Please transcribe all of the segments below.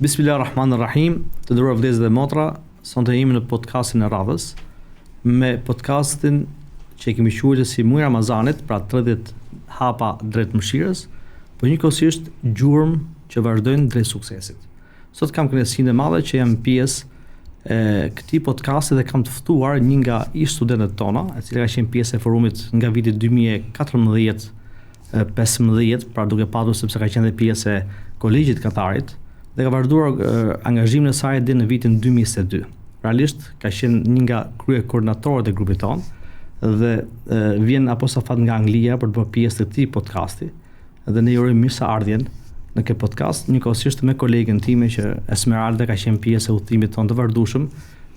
Bismillahirrahmanirrahim, të nderuar vëllezër dhe motra, sonte jemi në podcastin e radhës me podcastin që kemi quajtur si muaj Ramazanit, pra 30 hapa drejt mëshirës, por njëkohësisht gjurmë që vazhdojnë drejt suksesit. Sot kam kënaqësinë e madhe që jam pjesë e këtij podcasti dhe kam të ftuar një nga ish studentët tona, e cila ka qenë pjesë e forumit nga viti 2014-15, pra duke patur sepse ka qenë dhe pjesë e kolegjit Katarit dhe ka vazhduar angazhimin e saj deri në vitin 2022. Realisht ka qenë një nga krye koordinatorët e grupit tonë dhe vjen apostafat nga Anglia për të bërë pjesë të këtij podcasti. Dhe ne ju urojmë mirëseardhjen në këtë podcast, njëkohësisht me kolegen time që Esmeralda ka qenë pjesë e udhëtimit tonë të vazhdueshëm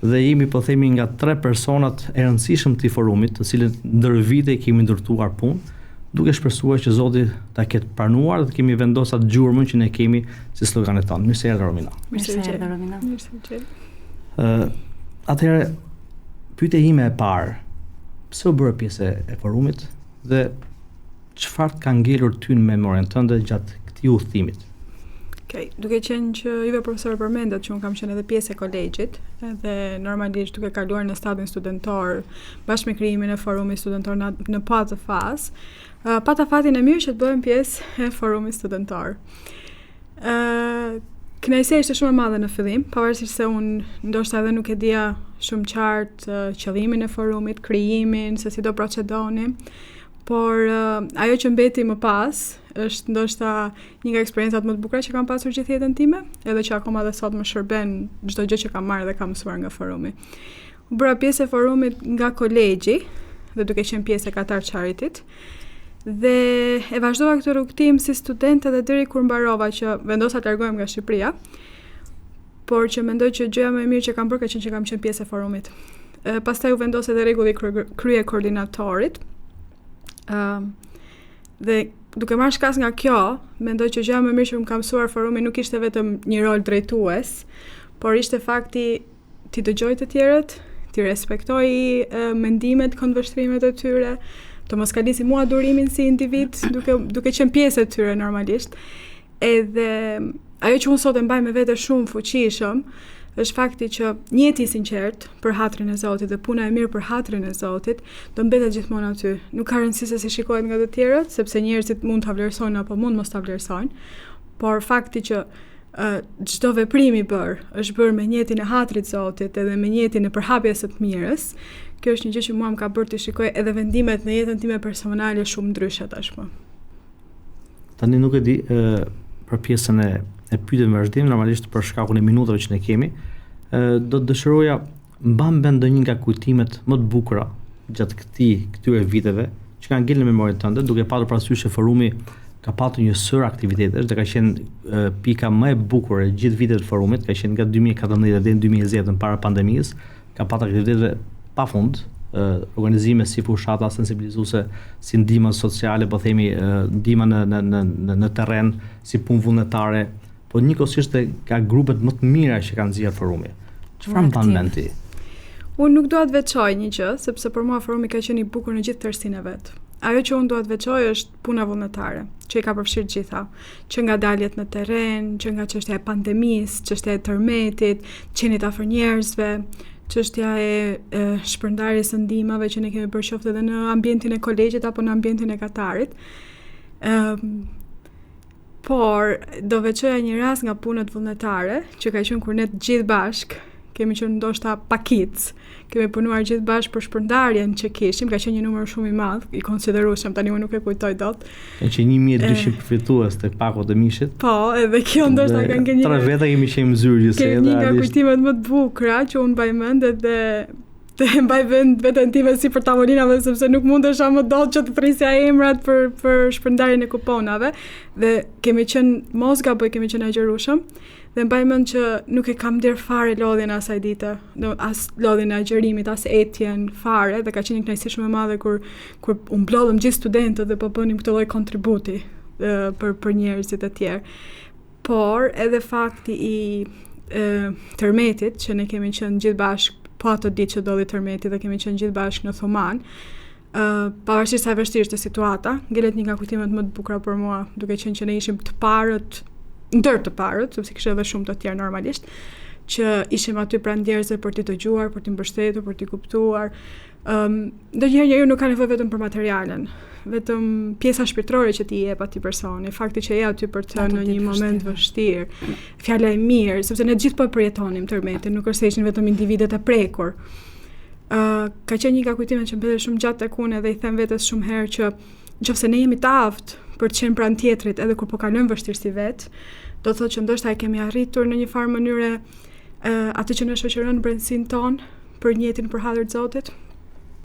dhe jemi po themi nga 3 personat e rëndësishëm të forumit, të cilët ndër vite kemi ndërtuar punë, duke shpresuar që Zoti ta ketë pranuar dhe kemi vendosur atë gjurmën që ne kemi si sloganet tonë. Mirëseardhje Romina. Mirëseardhje Romina. Mirëseardhje. Atëherë pyetja ime e parë, pse u bërë pjesë e forumit dhe çfarë ka ngelur ty në memorien tënde gjatë këtij udhëtimit? Okej, duke qenë që juve profesor përmendat që unë kam qenë edhe pjesë e kolegjit, edhe normalisht duke kaluar në stadin studentor bashkë me krijimin e forumit studentor në patë fazë, pata fatin e mirë që të bëhem pjesë e forumit studentor. Kënaqësia ishte shumë e madhe në fillim, pavarësisht se unë ndoshta edhe nuk e dija shumë qartë qëllimin e forumit, krijimin, se si do procedoni, por ajo që mbeti më pas është ndoshta një nga eksperiencat më të bukura që kam pasur gjithë jetën time, edhe që akoma dhe sot më shërben çdo gjë që kam marrë dhe kam mësuar nga forumi. U bëra pjesë e forumit nga kolegji dhe duke qenë pjesë e Qatar Charityt, dhe e vazhdova këtë rrugtim si studente dhe deri kur mbarova që vendosa të largohem nga Shqipëria, por që mendoj që gjëja më e mirë që kam bërë ka qenë që kam qenë pjesë e forumit. Pastaj u vendos edhe rregulli krye koordinatorit. Dhe duke marrë shkas nga kjo, mendoj që gjëja më e mirë që më ka mësuar forumi nuk ishte vetëm një rol drejtues, por ishte fakti ti dëgjoj të tjerët, ti respektoj mendimet, këndvështrimet e tyre, të mos kalisi mua durimin si individ, duke qenë pjesë e tyre normalisht. Edhe ajo që unë sot e mbaj me vete shumë fuqishëm, është fakti që njeti i sinqert për hatrin e Zotit dhe puna e mirë për hatrin e Zotit do mbetet gjithmonë aty. Nuk ka rëndësi se si shikohet nga të tjerët, sepse njerëzit mund ta vlerësojnë apo mund mos ta vlerësojnë, por fakti që çdo veprim i bërë është bërë me njetin e hatrit Zotit edhe me njetin e përhapjes së të mirës, kjo është një gjë që mua më ka bërë të shikoj edhe vendimet në jetën time personale shumë ndryshe tashmë. Tani nuk e di për pjesën e pyetjeve në vazhdim, normalisht për shkakun e minutave që ne kemi, do të dëshiroja mban mend ndonjë nga kujtimet më të bukura gjatë këtyre viteve që kanë ngelur në memorien tënde, duke patur parasysh që forumi ka patur një sër aktivitetesh dhe ka qenë pika më e bukur e gjithë viteve të forumit, ka qenë nga 2014 deri në 2020 para pandemisë, ka patur aktivitete pafund, organizime si fushata sensibilizuese, si ndihma sociale, po themi ndihma në terren, si punë vullnetare, po njëkohësisht ka grupet më të mira që kanë nxjerrë forumi. Çfarë mban mend ti? Unë nuk dua të veçoj një gjë, sepse për mua forumi ka qenë i bukur në gjithë tërësinë e vet. Ajo që unë dua të veçoj është puna vullnetare, që i ka përfshirë gjitha, që nga daljet në terren, që nga çështja e pandemisë, çështja e tërmetit, qenit afër njerëzve, çështja e shpërndarjes së ndihmave që ne kemi bërë qoftë edhe në ambientin e kolegjit apo në ambientin e Katarit. Por do veçoja një rast nga punët vullnetare, që ka qenë kur ne të gjithë bashk kemi qenë ndoshta pakic, kemi punuar gjithë bashkë për shpërndarjen që kishim, ka qenë një numër shumë i madh, i konsiderueshëm, tani unë nuk e kujtoj dot. Ka qenë 1200 përfitues tek pakot e mishit. Po, edhe kjo ndoshta ka qenë një 3 veta kemi qenë zyrë gjithsej edhe. Një nga kujtimet më të bukura që unë mbaj mend edhe të mbaj vend veten time si për tavolinave, sepse nuk mundesha më dot që të thrisja emrat për shpërndarjen e kuponave, dhe kemi qenë mos gaboj, kemi qenë agjërueshëm. Dhe mbaj mend që nuk e kam der fare lodhjen asaj dite, as lodhjen e agjërimit, as etjen fare, dhe ka qenë një kënaqësi shumë e madhe kur u mblodhëm gjithë studentët dhe po bënim këtë lloj kontributi për njerëzit e tjerë. Por edhe fakti i tërmetit që ne kemi qenë gjithë bashkë, po ato ditë që dolli tërmeti dhe kemi qenë gjithë bashkë në Thuman, pavarësisht sa e vështirë ishte situata, ngelet një nga kujtimet më të bukura për mua, duke qenë që ne ishim të parët ndër të parët, sepse kishte edhe shumë të tjerë normalisht, që ishim aty pranë njerëzve për t'i dëgjuar, për t'i mbështetur, për t'i kuptuar. Ndonjëherë njeriu nuk ka nevojë vetëm për materialen, vetëm pjesa shpirtërore që t'i jep atij personi, fakti që je aty për të në një moment vështirë, fjala e mirë, sepse ne gjithë po përjetonim tërmetin, nuk është se ishin vetëm individet e prekur. Ka qenë një nga kujtimet që mbetet shumë gjatë tek unë dhe i them vetes shumë herë që nëse ne jemi të aftë për të qenë pranë tjetrit edhe kur po kalojmë vështirësi vet, do të thotë që ndoshta e kemi arritur në një farë mënyre atë që na shoqëron brendsinë tonë për njëtin për hallër të Zotit.